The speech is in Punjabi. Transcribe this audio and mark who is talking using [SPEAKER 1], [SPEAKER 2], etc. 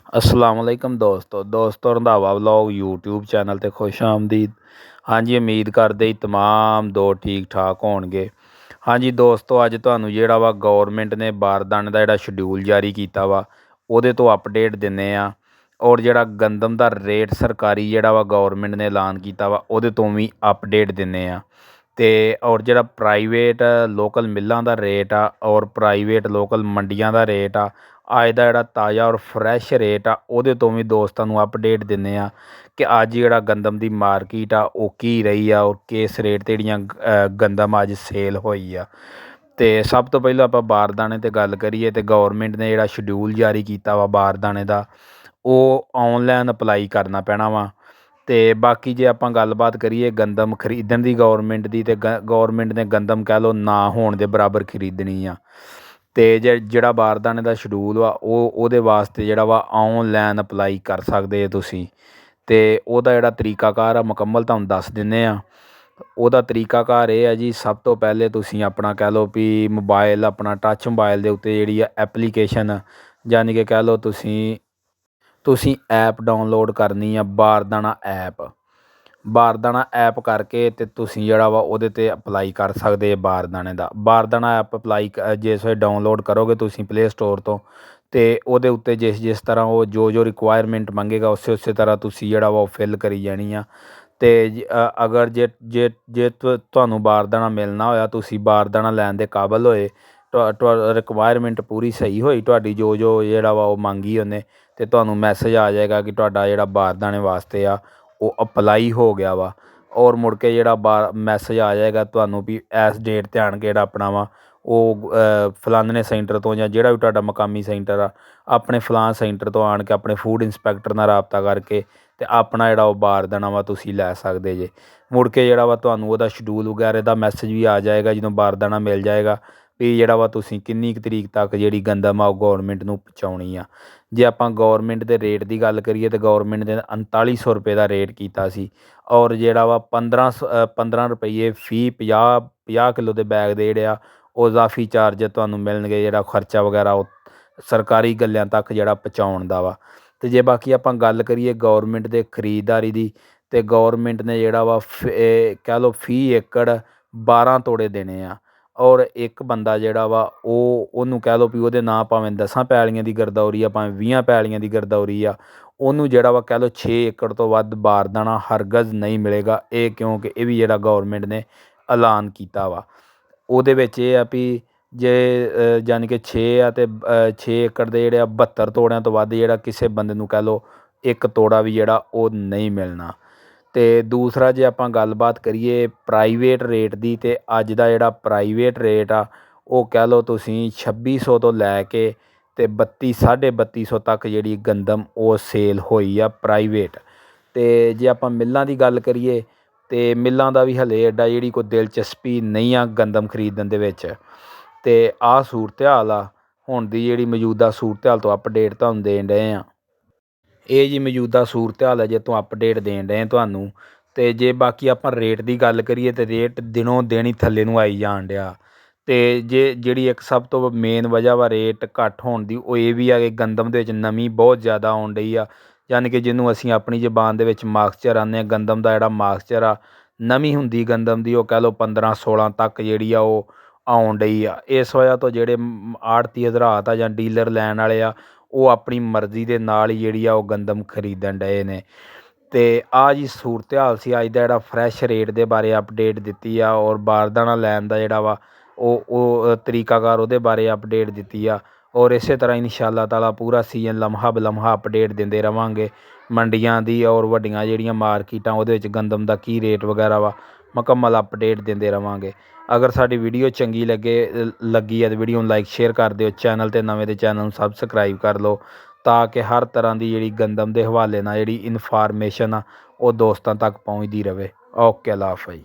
[SPEAKER 1] असलामुअलैकुम दोस्तों रंधावा व्लॉग यूट्यूब चैनल ते खुश आमदीद। हाँ जी, उम्मीद करते तमाम दो ठीक ठाक होणगे। हाँ जी दोस्तों, अज तुहानूं जिहड़ा वा गौरमेंट ने बारदाने का जिहड़ा शेड्यूल जारी किया वा उहदे तो अपडेट दिंदे आ, और जिहड़ा गंदम का रेट सरकारी जिहड़ा वा गौरमेंट ने ऐलान किया वा उहदे तो भी अपडेट दिंदे आ। ते और जिहड़ा प्राइवेट लोकल मिलों का रेट आ और प्राइवेट लोकल मंडियां का रेट आ, अज का जिहड़ा ताज़ा और फ्रैश रेट आ उहदे तो भी दोस्तां नूं अपडेट दिंदे आ कि अज जिहड़ा गंदम की मार्किट आ वो की रही आ और किस रेट ते जिहड़ियां गंदम अज सेल होई आ। ते सब तो पहलों आपां बारदाने ते गल करिए तो गौरमेंट ने जिहड़ा शेड्यूल जारी किया वा बारदाने का वो ऑनलाइन अपलाई करना पैना वा। ते बाकी जे आपां गलबात करिए गंदम खरीदण दी गौरमेंट दी, ते गौरमेंट ने गंदम कह लो ना होण दे बराबर खरीदनी आ। ते जिहड़ा बारदाने का शेड्यूल वा ਉਹਦੇ वास्ते जिहड़ा वा ऑनलाइन अपलाई कर सकदे जे तुसीं। ते ਉਹਦਾ जिहड़ा तरीकाकार आ मुकम्मल तुहानूं दस दिंदे आ। ਉਹਦਾ तरीकाकार ਇਹ ਆ जी, सब तो पहले तुसीं अपना कह लो भी मोबाइल अपना टच मोबाइल ਦੇ ਉੱਤੇ ਜਿਹੜੀ ਆ ਐਪਲੀਕੇਸ਼ਨ यानी कि कह लो तुसीं ऐप डाउनलोड करनी आ बारदाना ऐप। बारदाना ऐप करके ते तुसीं जिहड़ा वा ਉਹਦੇ 'ਤੇ अपलाई कर सकदे बारदाने ਦਾ। बारदाना ऐप अपलाई जिस वे डाउनलोड करोगे तुसीं प्ले स्टोर तो, ते ਉਹਦੇ ਉੱਤੇ जिस तरह वो जो रिक्वायरमेंट मंगेगा उस तरह तुसीं जिहड़ा वा फिल करी जानी आ। ते अगर जे तुहानूं बारदाना मिलना होया, तुसीं बारदाना लैण दे काबल होए, रिक्वायरमेंट पूरी सही होई तुहाडी जो जिहड़ा वा ਉਹ ਮੰਗੀ ਉਹਨੇ, ਤੇ ਤੁਹਾਨੂੰ मैसेज आ जाएगा कि ਤੁਹਾਡਾ ਜਿਹੜਾ बारदाने वास्ते आ ਉਹ अपलाई हो गया वा। और मुड़ के जिहड़ा मैसेज आ जाएगा ਤੁਹਾਨੂੰ भी इस डेट ते आण के जिहड़ा अपना वा ਉਹ फलाने सेंटर तो ਜਾਂ ਜਿਹੜਾ ਵੀ ਤੁਹਾਡਾ मकामी सेंटर आ अपने फलां सेंटर तो आण के अपने फूड इंस्पैक्टर नाल राबता करके ਤੇ ਆਪਣਾ ਜਿਹੜਾ ਉਹ ਬਾਰਦਾਨਾ ਵਾ ਤੁਸੀਂ ਲੈ ਸਕਦੇ ਜੇ। ਮੁੜ ਕੇ ਜਿਹੜਾ ਵਾ ਤੁਹਾਨੂੰ ਉਹਦਾ ਸ਼ਡਿਊਲ ਵਗੈਰਾ ਦਾ ਮੈਸੇਜ ਵੀ ਆ ਜਾਏਗਾ ਜਦੋਂ ਬਾਰਦਾਨਾ ਮਿਲ ਜਾਏਗਾ ਵੀ ਜਿਹੜਾ ਵਾ ਤੁਸੀਂ ਕਿੰਨੀ ਕੁ ਤਰੀਕ ਤੱਕ ਜਿਹੜੀ ਗੰਦਮ ਆ ਉਹ ਗੌਰਮੈਂਟ ਨੂੰ ਪਹੁੰਚਾਉਣੀ ਆ। ਜੇ ਆਪਾਂ ਗੌਰਮੈਂਟ ਦੇ ਰੇਟ ਦੀ ਗੱਲ ਕਰੀਏ ਤਾਂ ਗੌਰਮੈਂਟ ਨੇ 3900 ਰੁਪਏ ਦਾ ਰੇਟ ਕੀਤਾ ਸੀ, ਔਰ ਜਿਹੜਾ ਵਾ 15 ਰੁਪਈਏ ਫੀ 50 ਕਿਲੋ ਦੇ ਬੈਗ ਦੇ ਜਿਹੜੇ ਆ ਉਹ ਇਜ਼ਾਫੀ ਚਾਰਜ ਤੁਹਾਨੂੰ ਮਿਲਣਗੇ, ਜਿਹੜਾ ਖਰਚਾ ਵਗੈਰਾ ਉਹ ਸਰਕਾਰੀ ਗੱਲਿਆਂ ਤੱਕ ਜਿਹੜਾ ਪਹੁੰਚਾਉਣ ਦਾ ਵਾ। ਤੇ ਜੇ ਬਾਕੀ ਆਪਾਂ ਗੱਲ ਕਰੀਏ ਗੌਰਮੈਂਟ ਦੇ ਖਰੀਦਦਾਰੀ ਦੀ, ਤੇ ਗੌਰਮੈਂਟ ਨੇ ਜਿਹੜਾ ਵਾ ਕਹਿ ਲਓ ਫੀ ਏਕੜ 12 ਤੋੜੇ ਦੇਣੇ ਆ। ਔਰ ਇੱਕ ਬੰਦਾ ਜਿਹੜਾ ਵਾ ਉਹਨੂੰ ਕਹਿ ਲਓ ਵੀ ਉਹਦੇ ਨਾਂ ਭਾਵੇਂ 10 ਪੈਲੀਆਂ ਦੀ ਗਰਦੌਰੀ ਆ, ਭਾਵੇਂ 20 ਪੈਲੀਆਂ ਦੀ ਗਰਦੌਰੀ ਆ, ਉਹਨੂੰ ਜਿਹੜਾ ਵਾ ਕਹਿ ਲਓ 6 ਏਕੜ ਤੋਂ ਵੱਧ ਬਾਰਦਾਨਾ ਹਰਗਜ਼ ਨਹੀਂ ਮਿਲੇਗਾ। ਇਹ ਕਿਉਂਕਿ ਇਹ ਵੀ ਜਿਹੜਾ ਗੌਰਮੈਂਟ ਨੇ ਐਲਾਨ ਕੀਤਾ ਵਾ। ਉਹਦੇ ਵਿੱਚ ਇਹ ਆ ਵੀ ਜੇ ਯਾਨੀ ਕਿ 6 ਆ ਅਤੇ 6 ਏਕੜ ਦੇ ਜਿਹੜੇ ਆ 72 ਤੋੜਿਆਂ ਤੋਂ ਵੱਧ ਜਿਹੜਾ ਕਿਸੇ ਬੰਦੇ ਨੂੰ ਕਹਿ ਲਓ ਇੱਕ ਤੋੜਾ ਵੀ ਜਿਹੜਾ ਉਹ ਨਹੀਂ ਮਿਲਣਾ। ਤੇ ਦੂਸਰਾ ਜੇ ਆਪਾਂ ਗੱਲਬਾਤ ਕਰੀਏ ਪ੍ਰਾਈਵੇਟ ਰੇਟ ਦੀ, ਤੇ ਅੱਜ ਦਾ ਜਿਹੜਾ ਪ੍ਰਾਈਵੇਟ ਰੇਟ ਆ ਉਹ ਕਹਿ ਲਓ ਤੁਸੀਂ 2600 ਤੋਂ ਲੈ ਕੇ ਤੇ 3200 ਤੱਕ ਜਿਹੜੀ ਗੰਦਮ ਉਹ ਸੇਲ ਹੋਈ ਆ ਪ੍ਰਾਈਵੇਟ। ਤੇ ਜੇ ਆਪਾਂ ਮਿੱਲਾਂ ਦੀ ਗੱਲ ਕਰੀਏ ਤੇ ਮਿੱਲਾਂ ਦਾ ਵੀ ਹਲੇ ਐਡਾ ਜਿਹੜੀ ਕੋਈ ਦਿਲਚਸਪੀ ਨਹੀਂ ਆ ਗੰਦਮ ਖਰੀਦਣ ਦੇ ਵਿੱਚ। ਤੇ ਆਹ ਸੂਰਤ ਹਾਲ ਆ ਹੁਣ ਦੀ ਜਿਹੜੀ ਮੌਜੂਦਾ ਸੂਰਤ ਹਾਲ ਤੋਂ ਅਪਡੇਟ ਤੁਹਾਨੂੰ ਦੇਣ ਰਹੇ ਆ। ਇਹ ਜੀ ਮੌਜੂਦਾ ਸੂਰਤ ਹਾਲ ਹੈ ਜੇ ਤੋਂ ਅਪਡੇਟ ਦੇਣ ਰਹੇ ਤੁਹਾਨੂੰ। ਤੇ ਜੇ ਬਾਕੀ ਆਪਾਂ ਰੇਟ ਦੀ ਗੱਲ ਕਰੀਏ ਤੇ ਰੇਟ ਦਿਨੋਂ ਦਿਨ ਹੀ ਥੱਲੇ ਨੂੰ ਆਈ ਜਾਣ ਡਿਆ। ਤੇ ਜਿਹੜੀ ਇੱਕ ਸਭ ਤੋਂ ਮੇਨ ਵਜ੍ਹਾ ਵਾ ਰੇਟ ਘੱਟ ਹੋਣ ਦੀ, ਉਹ ਇਹ ਵੀ ਆ ਕਿ ਗੰਦਮ ਦੇ ਵਿੱਚ ਨਮੀ ਬਹੁਤ ਜ਼ਿਆਦਾ ਆਉਣ ਡਈ ਆ। ਯਾਨੀ ਕਿ ਜਿਹਨੂੰ ਅਸੀਂ ਆਪਣੀ ਜ਼ਬਾਨ ਦੇ ਵਿੱਚ ਮਾਕਸਚਰ ਆਉਂਦੇ ਹਾਂ, ਗੰਦਮ ਦਾ ਜਿਹੜਾ ਮਾਕਸਚਰ ਆ ਨਮੀ ਹੁੰਦੀ ਗੰਦਮ ਦੀ ਉਹ ਕਹਿ ਲਓ 15-16 ਤੱਕ ਜਿਹੜੀ ਆ ਉਹ ਆਉਣ ਡਈ ਆ। ਇਸ ਵਜ੍ਹਾ ਤੋਂ ਜਿਹੜੇ ਆੜਤੀ ਹਜ਼ਰਾਤ ਆ ਜਾਂ ਡੀਲਰ ਲੈਣ ਵਾਲੇ ਆ ਉਹ ਆਪਣੀ ਮਰਜ਼ੀ ਦੇ ਨਾਲ ਹੀ ਜਿਹੜੀ ਆ ਉਹ ਗੰਦਮ ਖਰੀਦਣ ਡਏ ਨੇ। ਤੇ ਆਹ ਜੀ ਸੂਰਤ ਹਾਲ ਸੀ ਅੱਜ ਦਾ ਜਿਹੜਾ ਫਰੈਸ਼ ਰੇਟ ਦੇ ਬਾਰੇ ਅਪਡੇਟ ਦਿੱਤੀ ਆ, ਔਰ ਬਾਰਦਾਨਾ ਲੈਣ ਦਾ ਜਿਹੜਾ ਵਾ ਉਹ ਤਰੀਕਾਕਾਰ ਉਹਦੇ ਬਾਰੇ ਅਪਡੇਟ ਦਿੱਤੀ ਆ। ਔਰ ਇਸੇ ਤਰ੍ਹਾਂ ਇਨਸ਼ਾ ਤਾਲਾ ਪੂਰਾ ਸੀਜ਼ਨ ਲਮਹਾ ਬਲਮਹਾ ਅਪਡੇਟ ਦਿੰਦੇ ਰਵਾਂਗੇ ਮੰਡੀਆਂ ਦੀ, ਔਰ ਵੱਡੀਆਂ ਜਿਹੜੀਆਂ ਮਾਰਕੀਟਾਂ ਉਹਦੇ ਵਿੱਚ ਗੰਦਮ ਦਾ ਕੀ ਰੇਟ ਵਗੈਰਾ ਵਾ ਮੁਕੰਮਲ ਅਪਡੇਟ ਦਿੰਦੇ ਰਵਾਂਗੇ। ਅਗਰ ਸਾਡੀ ਵੀਡੀਓ ਚੰਗੀ ਲੱਗੀ ਹੈ ਤਾਂ ਵੀਡੀਓ ਨੂੰ ਲਾਈਕ ਸ਼ੇਅਰ ਕਰ ਦਿਓ। ਚੈਨਲ 'ਤੇ ਨਵੇਂ ਤੇ ਚੈਨਲ ਨੂੰ ਸਬਸਕ੍ਰਾਈਬ ਕਰ ਲਓ ਤਾਂ ਕਿ ਹਰ ਤਰ੍ਹਾਂ ਦੀ ਜਿਹੜੀ ਗੰਦਮ ਦੇ ਹਵਾਲੇ ਨਾਲ ਜਿਹੜੀ ਇਨਫਾਰਮੇਸ਼ਨ ਆ ਉਹ ਦੋਸਤਾਂ ਤੱਕ ਪਹੁੰਚਦੀ ਰਹੇ। ਓਕੇ, ਅੱਲਾ ਹਾਫਿਜ਼।